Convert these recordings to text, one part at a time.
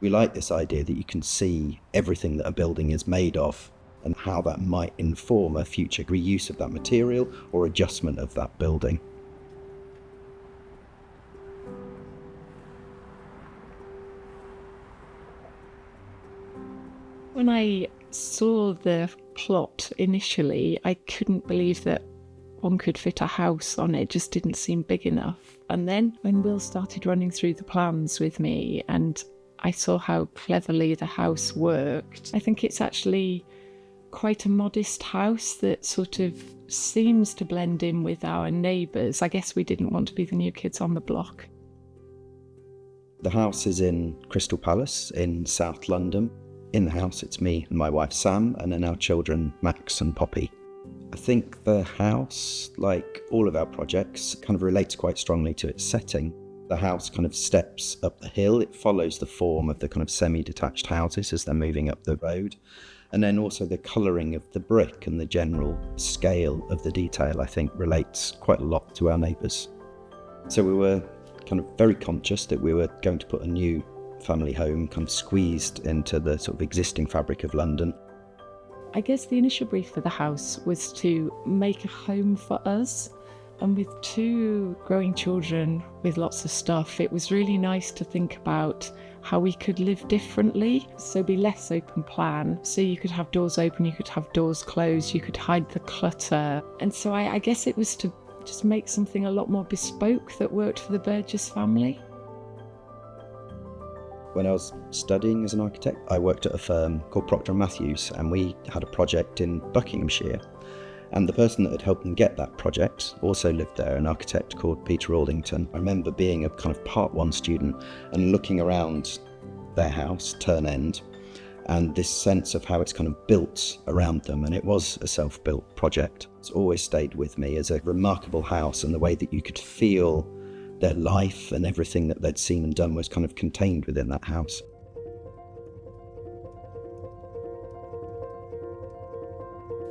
We like this idea that you can see everything that a building is made of and how that might inform a future reuse of that material or adjustment of that building. When I saw the plot initially, I couldn't believe that one could fit a house on it. It just didn't seem big enough. And then when Will started running through the plans with me and I saw how cleverly the house worked, I think it's actually quite a modest house that sort of seems to blend in with our neighbours. I guess we didn't want to be the new kids on the block. The house is in Crystal Palace in South London. In the house, it's me and my wife Sam, and then our children Max and Poppy. I think the house, like all of our projects, kind of relates quite strongly to its setting. The house kind of steps up the hill. It follows the form of the kind of semi-detached houses as they're moving up the road. And then also the colouring of the brick and the general scale of the detail, I think, relates quite a lot to our neighbours. So we were kind of very conscious that we were going to put a new family home kind of squeezed into the sort of existing fabric of London. I guess the initial brief for the house was to make a home for us. And with 2 growing children with lots of stuff, it was really nice to think about how we could live differently, so be less open plan. So you could have doors open, you could have doors closed, you could hide the clutter. And so I guess it was to just make something a lot more bespoke that worked for the Burgess family. When I was studying as an architect, I worked at a firm called Procter & Matthews, and we had a project in Buckinghamshire. And the person that had helped them get that project also lived there, an architect called Peter Aldington. I remember being a kind of Part 1 student and looking around their house, Turn End, and this sense of how it's kind of built around them. And it was a self-built project. It's always stayed with me as a remarkable house, and the way that you could feel their life and everything that they'd seen and done was kind of contained within that house.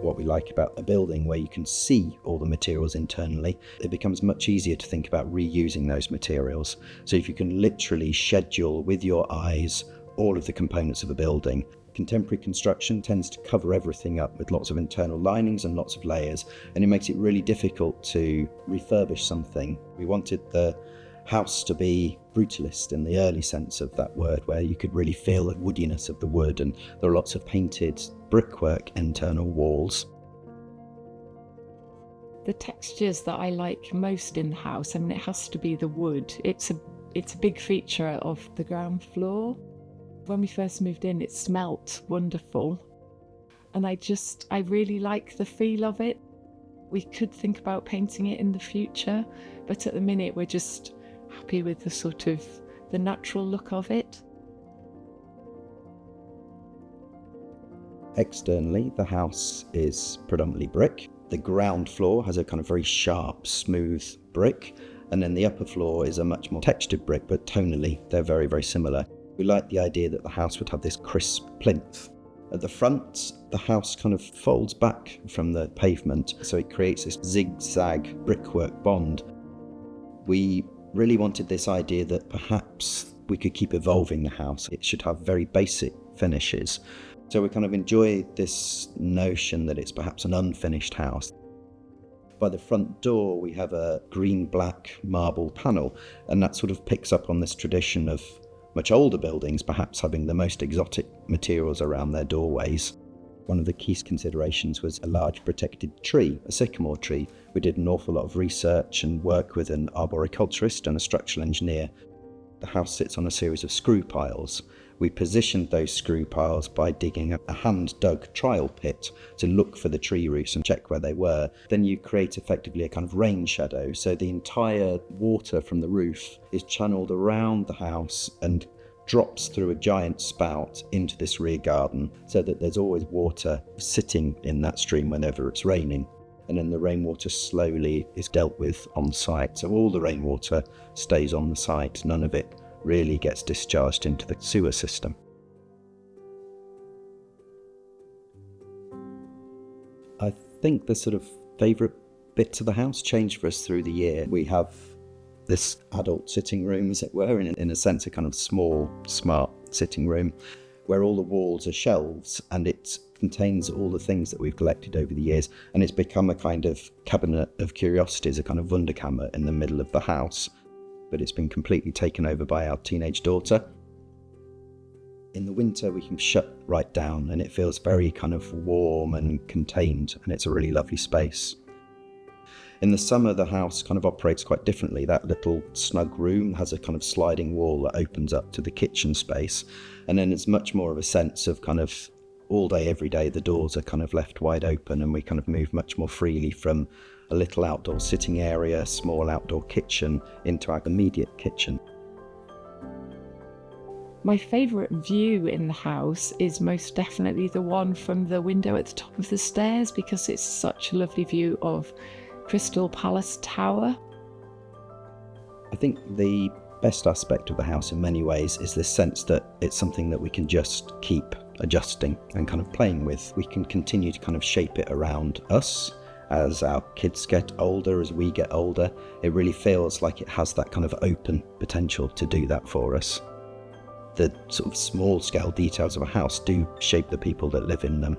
What we like about a building where you can see all the materials internally, it becomes much easier to think about reusing those materials. So if you can literally schedule with your eyes all of the components of a building. Contemporary construction tends to cover everything up with lots of internal linings and lots of layers, and it makes it really difficult to refurbish something. We wanted the house to be brutalist in the early sense of that word, where you could really feel the woodiness of the wood, and there are lots of painted brickwork internal walls. The textures that I like most in the house, I mean, it has to be the wood. It's a big feature of the ground floor. When we first moved in, it smelt wonderful. And I really like the feel of it. We could think about painting it in the future, but at the minute we're just happy with the natural look of it. Externally, the house is predominantly brick. The ground floor has a kind of very sharp, smooth brick, and then the upper floor is a much more textured brick, but tonally they're very, very similar. We like the idea that the house would have this crisp plinth. At the front, the house kind of folds back from the pavement, so it creates this zigzag brickwork bond. We really wanted this idea that perhaps we could keep evolving the house. It should have very basic finishes. So we kind of enjoy this notion that it's perhaps an unfinished house. By the front door, we have a green-black marble panel, and that sort of picks up on this tradition of much older buildings perhaps having the most exotic materials around their doorways. One of the key considerations was a large protected tree, a sycamore tree. We did an awful lot of research and work with an arboriculturist and a structural engineer. The house sits on a series of screw piles. We positioned those screw piles by digging a hand-dug trial pit to look for the tree roots and check where they were. Then you create effectively a kind of rain shadow, so the entire water from the roof is channeled around the house and drops through a giant spout into this rear garden, so that there's always water sitting in that stream whenever it's raining. And then the rainwater slowly is dealt with on site. So all the rainwater stays on the site, none of it really gets discharged into the sewer system. I think the sort of favourite bits of the house change for us through the year. We have this adult sitting room, as it were, in a sense a kind of small, smart sitting room, where all the walls are shelves, and it contains all the things that we've collected over the years, and it's become a kind of cabinet of curiosities, a kind of Wunderkammer in the middle of the house. But it's been completely taken over by our teenage daughter. In the winter we can shut right down and it feels very kind of warm and contained, and it's a really lovely space. In the summer the house kind of operates quite differently. That little snug room has a kind of sliding wall that opens up to the kitchen space, and then it's much more of a sense of kind of all day every day the doors are kind of left wide open, and we kind of move much more freely from a little outdoor sitting area, small outdoor kitchen, into our immediate kitchen. My favourite view in the house is most definitely the one from the window at the top of the stairs, because it's such a lovely view of Crystal Palace Tower. I think the best aspect of the house in many ways is this sense that it's something that we can just keep adjusting and kind of playing with. We can continue to kind of shape it around us as our kids get older, as we get older. It really feels like it has that kind of open potential to do that for us. The sort of small scale details of a house do shape the people that live in them.